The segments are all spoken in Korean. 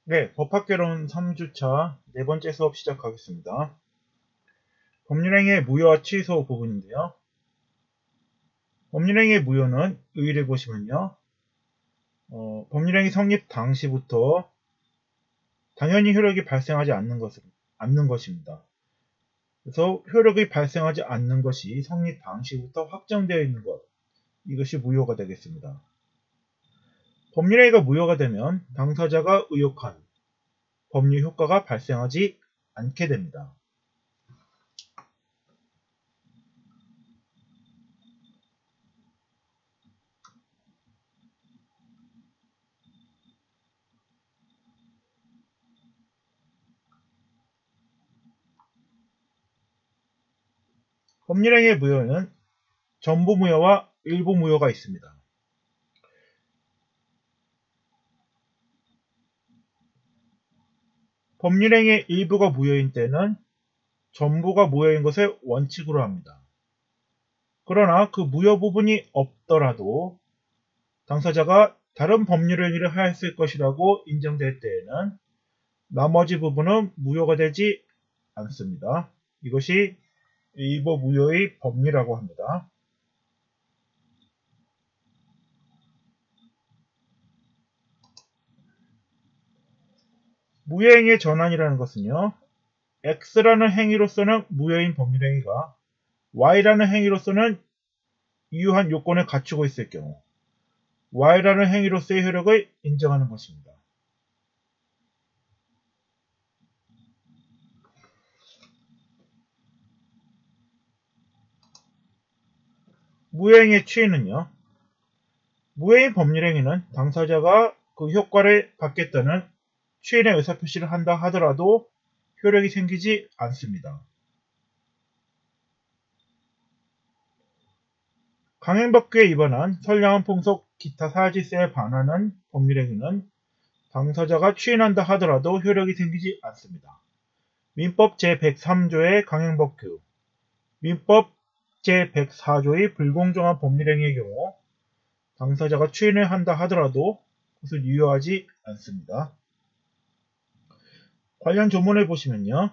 네, 법학개론 3주차 네 번째 수업 시작하겠습니다. 법률행위의 무효와 취소 부분인데요. 법률행위의 무효는 의의를 보시면요. 법률행위 성립 당시부터 당연히 효력이 발생하지 않는 것입니다. 그래서 효력이 발생하지 않는 것이 성립 당시부터 확정되어 있는 것, 이것이 무효가 되겠습니다. 법률행위가 무효가 되면 당사자가 의혹한 법률 효과가 발생하지 않게 됩니다. 법률행위의 무효는 전부 무효와 일부 무효가 있습니다. 법률행위의 일부가 무효인 때는 전부가 무효인 것을 원칙으로 합니다. 그러나 그 무효 부분이 없더라도 당사자가 다른 법률행위를 하였을 것이라고 인정될 때에는 나머지 부분은 무효가 되지 않습니다. 이것이 일부 무효의 법리라고 합니다. 무효행위의 전환이라는 것은요. X라는 행위로서는 무효인 법률행위가 Y라는 행위로서는 유효한 요건을 갖추고 있을 경우 Y라는 행위로서의 효력을 인정하는 것입니다. 무효행위의 취인은요. 무효인 법률행위는 당사자가 그 효과를 받겠다는 취인의 의사표시를 한다 하더라도 효력이 생기지 않습니다. 강행법규에 위반한 선량한 풍속 기타 사실세에 반하는 법률행위는 당사자가 취인한다 하더라도 효력이 생기지 않습니다. 민법 제103조의 강행법규, 민법 제104조의 불공정한 법률행위의 경우 당사자가 취인을 한다 하더라도 그것을 유효하지 않습니다. 관련 조문을 보시면요.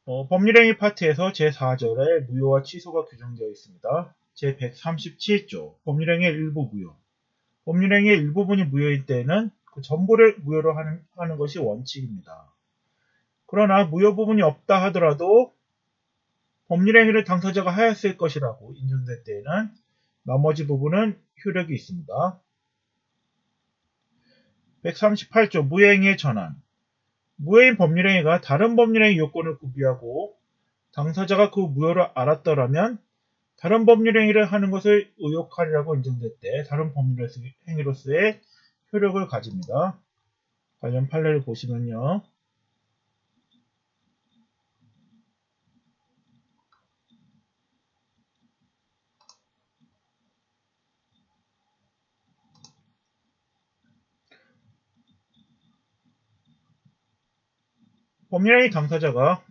법률행위 파트에서 제4절에 무효와 취소가 규정되어 있습니다. 제137조 법률행위의 일부 무효. 법률행위의 일부분이 무효일 때에는 그 전부를 무효로 하는 것이 원칙입니다. 그러나 무효 부분이 없다 하더라도 법률행위를 당사자가 하였을 것이라고 인정될 때에는 나머지 부분은 효력이 있습니다. 138조 무효행위의 전환. 무효인 법률행위가 다른 법률행위 요건을 구비하고 당사자가 그 무효를 알았더라면 다른 법률행위를 하는 것을 의혹하리라고 인정될 때 다른 법률행위로서의 효력을 가집니다. 관련 판례를 보시면요. 법률행위 당사자가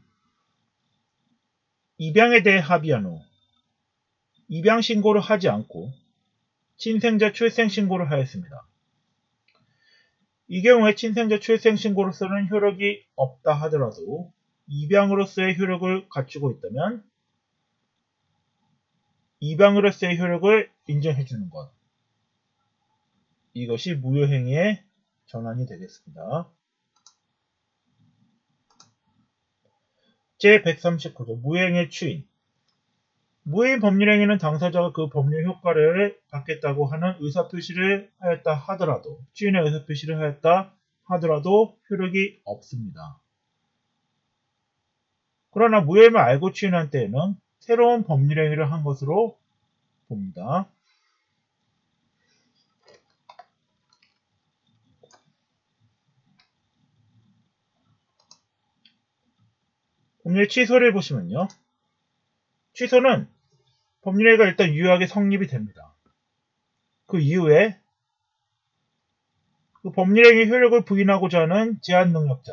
입양에 대해 합의한 후 입양 신고를 하지 않고 친생자 출생 신고를 하였습니다. 이 경우에 친생자 출생 신고로서는 효력이 없다 하더라도 입양으로서의 효력을 갖추고 있다면 입양으로서의 효력을 인정해주는 것. 이것이 무효행위의 전환이 되겠습니다. 제139조 무효행위의 취인. 무효인 법률행위는 당사자가 그 법률 효과를 받겠다고 하는 의사표시를 하였다 하더라도 취인의 의사표시를 하였다 하더라도 효력이 없습니다. 그러나 무효임을 알고 취인한 때에는 새로운 법률행위를 한 것으로 봅니다. 법률 취소를 보시면요. 취소는 법률행위가 일단 유효하게 성립이 됩니다. 그 이후에 그 법률행위 효력을 부인하고자 하는 제한 능력자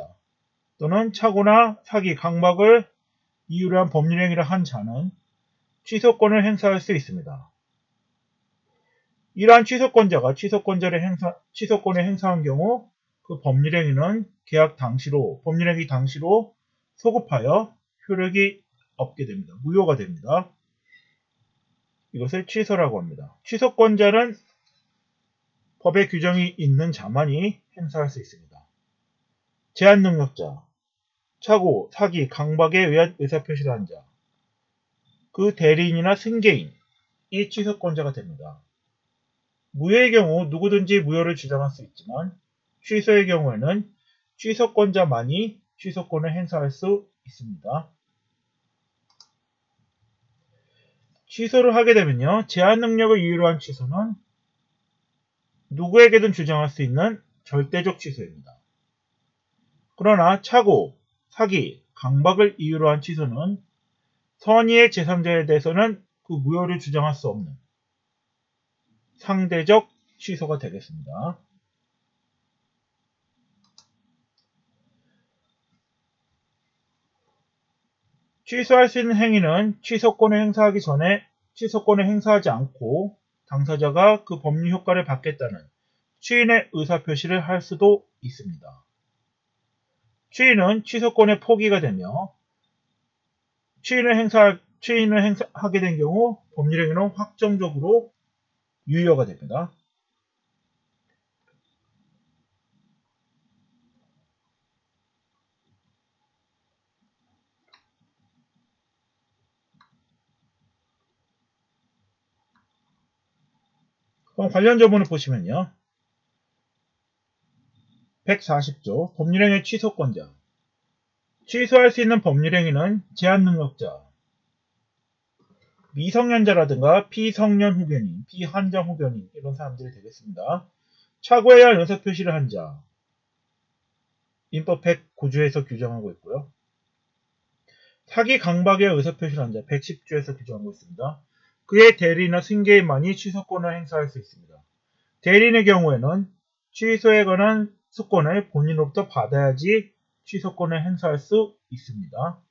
또는 착오나 사기, 강박을 이유로 한 법률행위를 한 자는 취소권을 행사할 수 있습니다. 이러한 취소권자가 취소권을 행사한 경우 그 법률행위는 계약 당시로, 법률행위 당시로 소급하여 효력이 없게 됩니다. 무효가 됩니다. 이것을 취소라고 합니다. 취소권자는 법의 규정이 있는 자만이 행사할 수 있습니다. 제한능력자, 착오, 사기, 강박에 의한 의사표시를 한 자, 그 대리인이나 승계인이 취소권자가 됩니다. 무효의 경우 누구든지 무효를 주장할 수 있지만 취소의 경우에는 취소권자만이 취소권을 행사할 수 있습니다. 취소를 하게 되면요. 제한 능력을 이유로 한 취소는 누구에게든 주장할 수 있는 절대적 취소입니다. 그러나 착오, 사기, 강박을 이유로 한 취소는 선의의 제3자에 대해서는 그 무효를 주장할 수 없는 상대적 취소가 되겠습니다. 취소할 수 있는 행위는 취소권을 행사하기 전에 취소권을 행사하지 않고 당사자가 그 법률 효과를 받겠다는 취인의 의사표시를 할 수도 있습니다. 취인은 취소권의 포기가 되며 취인을 행사하게 된 경우 법률행위는 확정적으로 유효가 됩니다. 그럼 관련 조문을 보시면요. 140조 법률행위 취소권자 취소할 수 있는 법률행위는 제한능력자, 미성년자라든가 피성년 후견인, 피한정 후견인 이런 사람들이 되겠습니다. 착오에 의한 의사표시를 한 자, 민법 109조에서 규정하고 있고요. 사기 강박에 의한 의사표시를 한 자, 110조에서 규정하고 있습니다. 그의 대리나 승계인만이 취소권을 행사할 수 있습니다. 대리인의 경우에는 취소에 관한 수권을 본인으로부터 받아야지 취소권을 행사할 수 있습니다.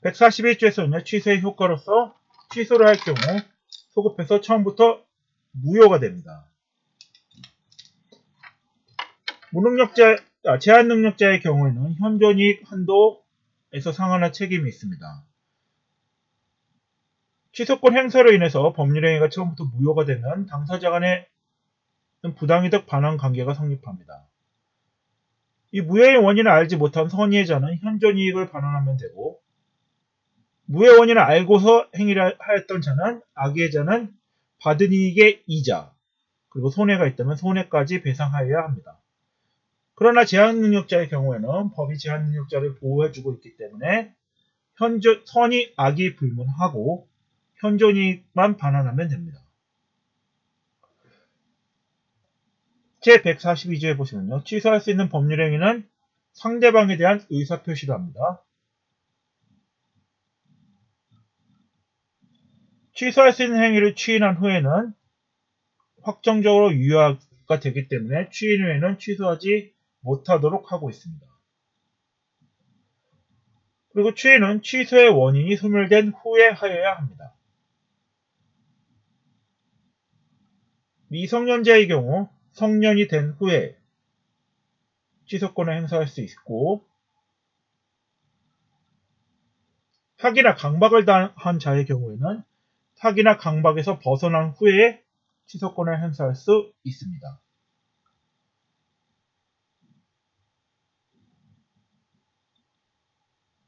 141조에서는요. 취소의 효과로서 취소를 할 경우 소급해서 처음부터 무효가 됩니다. 제한능력자의 경우에는 현존이익 한도에서 상환할 책임이 있습니다. 취소권 행사로 인해서 법률행위가 처음부터 무효가 되면 당사자 간의 부당이득 반환 관계가 성립합니다. 이 무효의 원인을 알지 못한 선의자는 현존이익을 반환하면 되고 무효의 원인을 알고서 행위를 하였던 자는 악의자는 받은 이익의 이자 그리고 손해가 있다면 손해까지 배상하여야 합니다. 그러나 제한능력자의 경우에는 법이 제한능력자를 보호해주고 있기 때문에 선의 악이 불문하고 현존이익만 반환하면 됩니다. 제142조에 보시면요. 취소할 수 있는 법률행위는 상대방에 대한 의사표시를 합니다. 취소할 수 있는 행위를 취인한 후에는 확정적으로 유효가 되기 때문에 취인 후에는 취소하지 못하도록 하고 있습니다. 그리고 취인은 취소의 원인이 소멸된 후에 하여야 합니다. 미성년자의 경우 성년이 된 후에 취소권을 행사할 수 있고 사기나 강박을 당한 자의 경우에는 사기나 강박에서 벗어난 후에 취소권을 행사할 수 있습니다.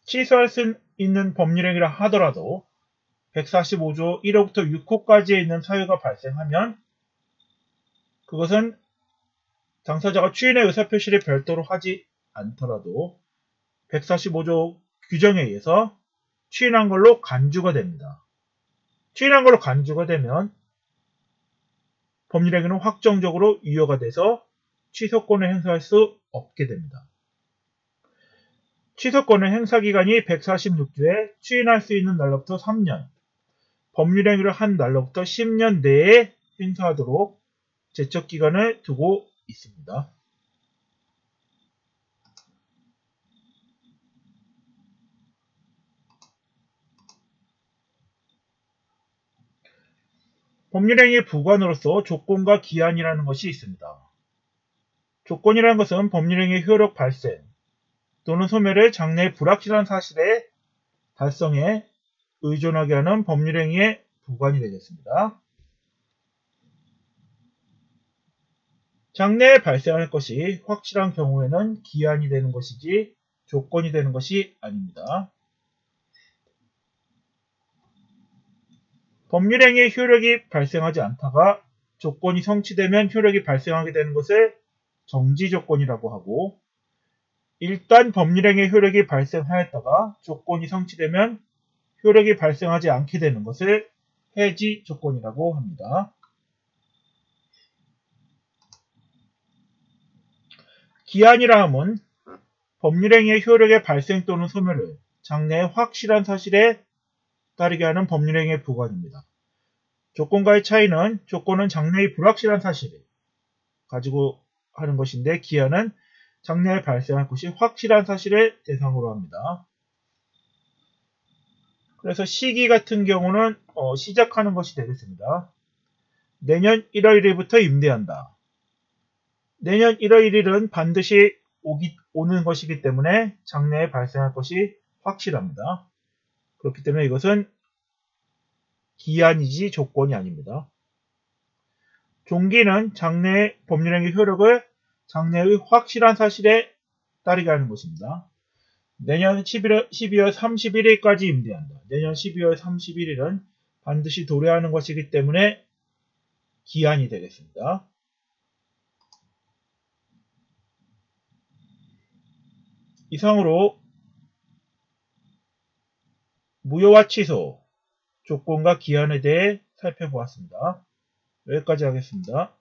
취소할 수 있는 법률행위라 하더라도 145조 1호부터 6호까지에 있는 사유가 발생하면 그것은 당사자가 취인의 의사표시를 별도로 하지 않더라도 145조 규정에 의해서 취인한 걸로 간주가 됩니다. 취인한 걸로 간주가 되면 법률행위는 확정적으로 유효가 돼서 취소권을 행사할 수 없게 됩니다. 취소권의 행사기간이 146조에 취인할 수 있는 날로부터 3년, 법률행위를 한 날로부터 10년 내에 행사하도록 제척기간을 두고 있습니다. 법률행위 부관으로서 조건과 기한이라는 것이 있습니다. 조건이라는 것은 법률행위 효력 발생 또는 소멸을 장래의 불확실한 사실의 달성에 의존하게 하는 법률행위의 부관이 되겠습니다. 장래에 발생할 것이 확실한 경우에는 기한이 되는 것이지 조건이 되는 것이 아닙니다. 법률행위의 효력이 발생하지 않다가 조건이 성취되면 효력이 발생하게 되는 것을 정지조건이라고 하고, 일단 법률행위의 효력이 발생하였다가 조건이 성취되면 효력이 발생하지 않게 되는 것을 해지조건이라고 합니다. 기한이라 함은 법률행위의 효력의 발생 또는 소멸을 장래의 확실한 사실에 따르게 하는 법률행위의 부관입니다. 조건과의 차이는 조건은 장래의 불확실한 사실을 가지고 하는 것인데 기한은 장래에 발생할 것이 확실한 사실을 대상으로 합니다. 그래서 시기 같은 경우는 시작하는 것이 되겠습니다. 내년 1월 1일부터 임대한다. 내년 1월 1일은 반드시 오는 것이기 때문에 장래에 발생할 것이 확실합니다. 그렇기 때문에 이것은 기한이지 조건이 아닙니다. 종기는 장래의 법률행위 효력을 장래의 확실한 사실에 따르게 하는 것입니다. 내년 12월 31일까지 임대한다. 내년 12월 31일은 반드시 도래하는 것이기 때문에 기한이 되겠습니다. 이상으로 무효와 취소, 조건과 기한에 대해 살펴보았습니다. 여기까지 하겠습니다.